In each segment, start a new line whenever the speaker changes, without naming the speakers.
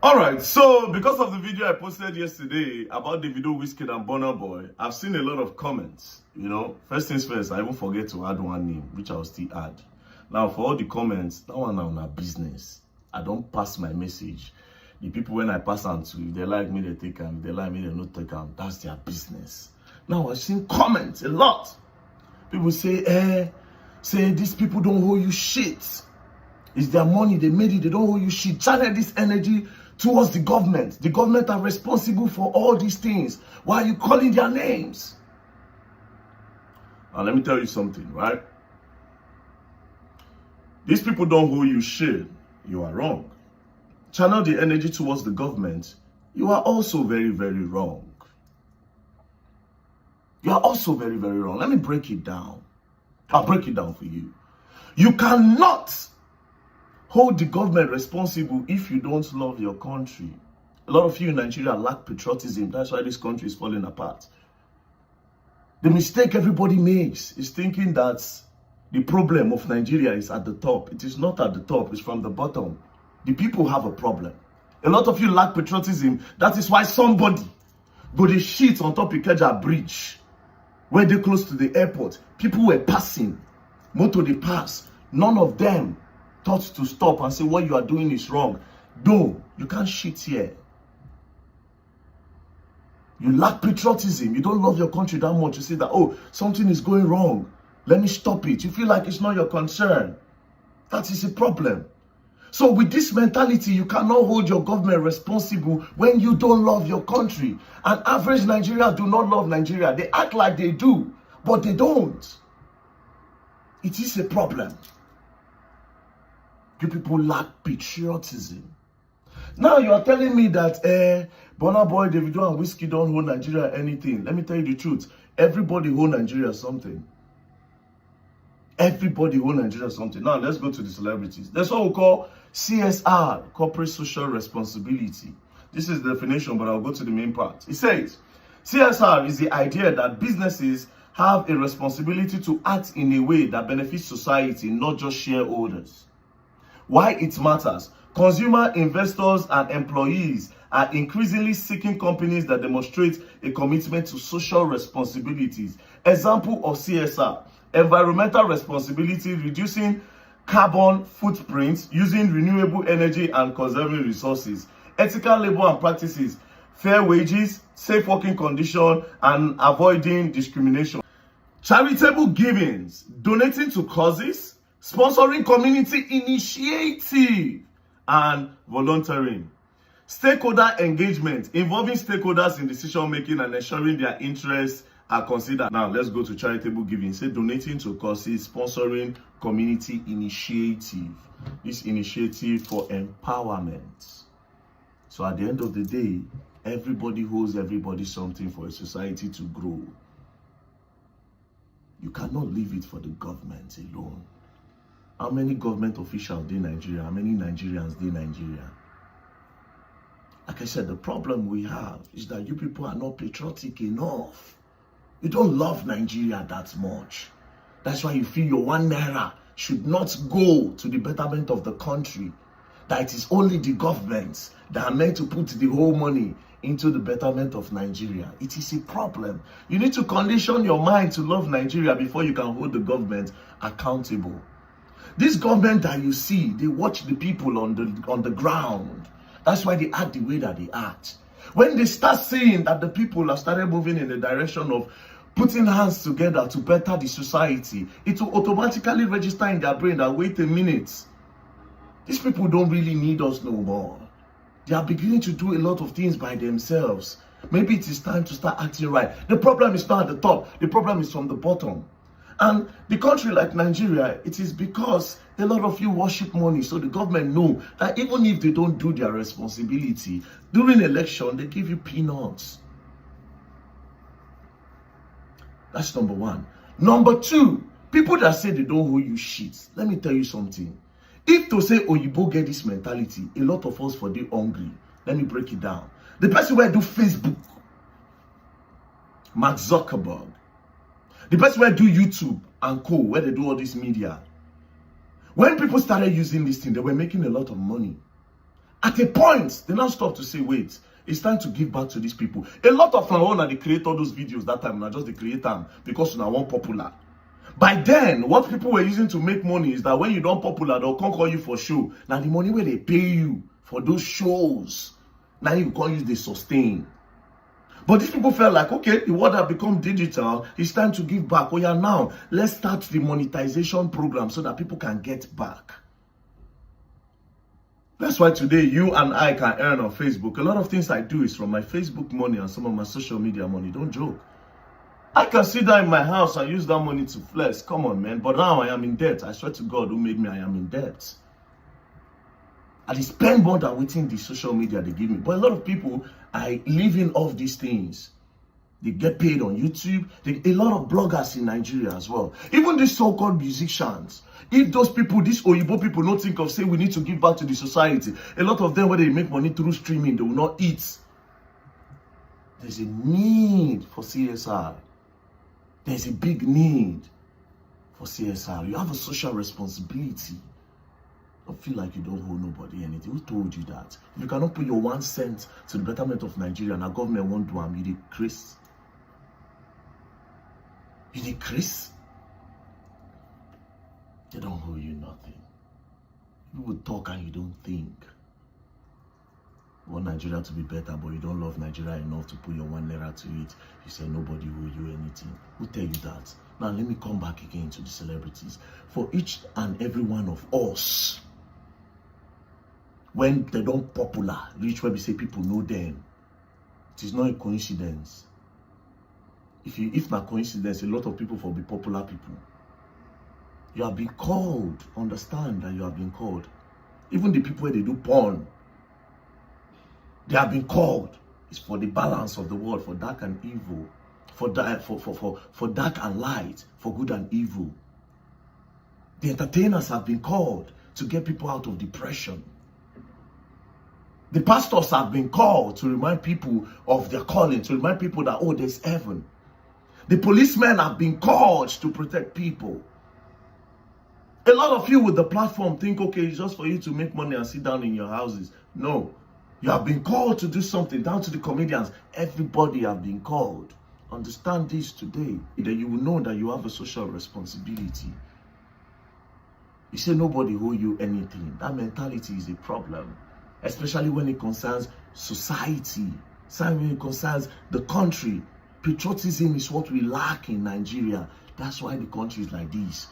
Alright, so because of the video I posted yesterday about the video Wizkid and Burna Boy, I've seen a lot of comments. First things first, I even forget to add one name, which I'll still add. Now, for all the comments, that one on our business. I don't pass my message. The people, when I pass on to, if they like me, they take them. If they like me, they not take them. That's their business. Now, I've seen comments a lot. People say, these people don't owe you shit. It's their money, they made it, they don't owe you shit. Channel this energy towards the government. The government are responsible for all these things. Why are you calling their names? Now, let me tell you something, right? These people don't owe you shit. You are wrong. Channel the energy towards the government. You are also very, very wrong. You are also very, very wrong. Let me break it down. I'll break it down for you. You cannot hold the government responsible if you don't love your country. A lot of you in Nigeria lack patriotism. That's why this country is falling apart. The mistake everybody makes is thinking that the problem of Nigeria is at the top. It is not at the top. It's from the bottom. The people have a problem. A lot of you lack patriotism. That is why somebody go the shit on top of Ikeja Bridge, where they close to the airport. People were passing. Motor they pass. None of them thought to stop and say what you are doing is wrong. No, you can't shit here. You lack patriotism. You don't love your country that much. You say that, oh, something is going wrong. Let me stop it. You feel like it's not your concern. That is a problem. So with this mentality, you cannot hold your government responsible when you don't love your country. And average Nigerians do not love Nigeria. They act like they do, but they don't. It is a problem. You people lack patriotism. Now you are telling me that Burna Boy, Davido and Wizkid don't hold Nigeria anything. Let me tell you the truth. Everybody hold Nigeria something. Everybody hold Nigeria something. Now let's go to the celebrities. That's what we call CSR, corporate social responsibility. This is the definition, but I'll go to the main part. It says, CSR is the idea that businesses have a responsibility to act in a way that benefits society, not just shareholders. Why it matters? Consumer, investors, and employees are increasingly seeking companies that demonstrate a commitment to social responsibilities. Example of CSR: environmental responsibility, reducing carbon footprints, using renewable energy and conserving resources. Ethical labor and practices, fair wages, safe working conditions, and avoiding discrimination. Charitable givings, donating to causes, sponsoring community initiative, and volunteering. Stakeholder engagement, involving stakeholders in decision making and ensuring their interests are considered. Now let's go to charitable giving. Say donating to causes, sponsoring community initiative. This initiative for empowerment. So at the end of the day, everybody holds everybody something for a society to grow. You cannot leave it for the government alone. How many government officials in Nigeria? How many Nigerians in Nigeria? Like I said, the problem we have is that you people are not patriotic enough. You don't love Nigeria that much. That's why you feel your 1 naira should not go to the betterment of the country. That it is only the governments that are meant to put the whole money into the betterment of Nigeria. It is a problem. You need to condition your mind to love Nigeria before you can hold the government accountable. This government that you see, they watch the people on the ground. That's why they act the way that they act. When they start seeing that the people have started moving in the direction of putting hands together to better the society, it will automatically register in their brain that, wait a minute, these people don't really need us no more. They are beginning to do a lot of things by themselves. Maybe it is time to start acting right. The problem is not at the top. The problem is from the bottom. And the country like Nigeria, it is because a lot of you worship money. So the government know that even if they don't do their responsibility, during election, they give you peanuts. That's number one. Number two, people that say they don't owe you shit. Let me tell you something. If to say Oyibo get this mentality, a lot of us for they hungry. Let me break it down. The person where do Facebook, Mark Zuckerberg. The person where do YouTube and co, where they do all this media. When people started using this thing, they were making a lot of money. At a point, they now stop to say, wait, it's time to give back to these people. A lot of our own, they create all those videos that time, not just they create them because now one popular. By then, what people were using to make money is that when you don't popular, they'll come call you for show. Now the money where they pay you for those shows, now you can't use the sustain. But these people felt like, okay, the world has become digital. It's time to give back. Oh yeah, now let's start the monetization program so that people can get back. That's why today you and I can earn on Facebook. A lot of things I do is from my Facebook money and some of my social media money. Don't joke. I can sit down in my house and use that money to flex. Come on, man. But now I am in debt. I swear to God who made me, I am in debt. I spend more than within the social media they give me. But a lot of people are living off these things. They get paid on YouTube. A lot of bloggers in Nigeria as well. Even these so-called musicians. If those people, these Oyibo people, don't think of saying we need to give back to the society. A lot of them, when they make money through streaming, they will not eat. There's a need for CSR. There's a big need for CSR. You have a social responsibility. Don't feel like you don't owe nobody anything. Who told you that? If you cannot put your 1 cent to the betterment of Nigeria and our government won't do them, you did Chris. You did Chris. They don't owe you nothing. You will talk and you don't think. You want Nigeria to be better, but you don't love Nigeria enough to put your 1 naira to it. You say nobody owe you anything. Who tell you that? Now let me come back again to the celebrities. For each and every one of us, when they don't popular, reach where we say people know them, it is not a coincidence. If not coincidence, a lot of people will be popular people. You have been called. Understand that you have been called. Even the people where they do porn, they have been called. It's for the balance of the world, for dark and evil, for dark and light, for good and evil. The entertainers have been called to get people out of depression. The pastors have been called to remind people of their calling, to remind people that, oh, there's heaven. The policemen have been called to protect people. A lot of you with the platform think, okay, it's just for you to make money and sit down in your houses. No. You have been called to do something, down to the comedians. Everybody have been called. Understand this today, that you will know that you have a social responsibility. You say nobody owe you anything. That mentality is a problem, especially when it concerns society, when it concerns the country. Patriotism is what we lack in Nigeria. That's why the country is like this.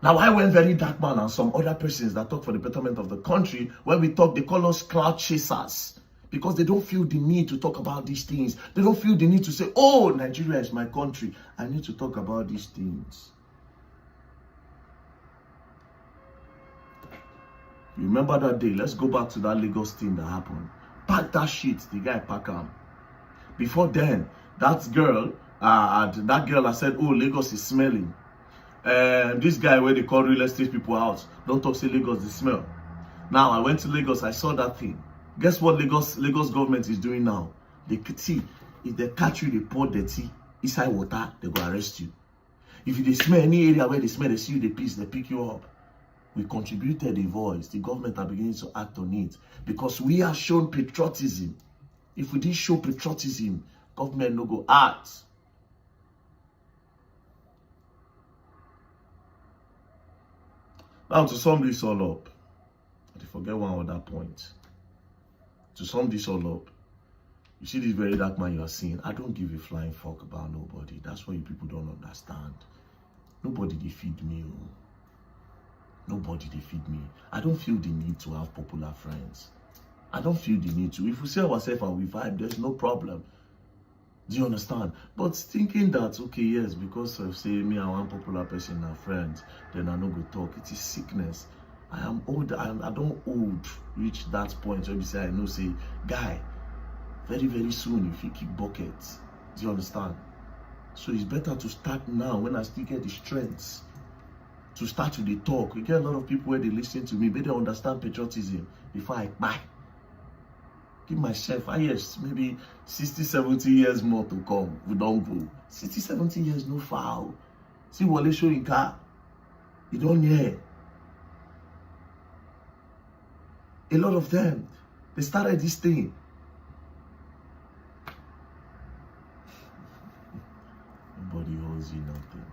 Now, I went very dark man and some other persons that talk for the betterment of the country. When we talk, they call us cloud chasers because they don't feel the need to talk about these things. They don't feel the need to say, oh, Nigeria is my country. I need to talk about these things. You remember that day? Let's go back to that Lagos thing that happened. Pack that shit. The guy pack him. Before then, that girl I said, oh, Lagos is smelling. This guy where they call real estate people out, don't talk say Lagos the smell. Now I went to Lagos, I saw that thing. Guess what Lagos government is doing now? They see if they catch you, they pour dirty inside water, they go arrest you. If they smell any area where they smell, they see you, they pick you up. We contributed a voice. The government are beginning to act on it because we have shown patriotism. If we didn't show patriotism, government no go act. Now, to sum this all up, I forget one other point. To sum this all up, you see this very dark man you are seeing. I don't give a flying fuck about nobody. That's what you people don't understand. Nobody they feed me. Oh. Nobody they feed me. I don't feel the need to have popular friends. I don't feel the need to. If we say ourselves and we vibe, there's no problem. Do you understand? But thinking that, okay, yes, because of say me, I'm one popular person, a friend, then I no go talk. It is sickness. I am old. I don't old reach that point where we say, I know, say, guy, very, very soon if you keep buckets. Do you understand? So it's better to start now when I still get the strength to start with the talk. We get a lot of people where they listen to me, but they understand patriotism before I buy. Give myself, yes, maybe 60, 70 years more to come. We don't go. 60, 70 years, no foul. See Wale show in car. You don't hear. A lot of them, They started this thing. Nobody owes you nothing.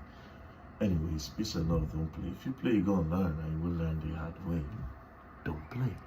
Anyways, peace and love. Don't play. If you play, you're gonna learn, and you will learn the hard way. Don't play.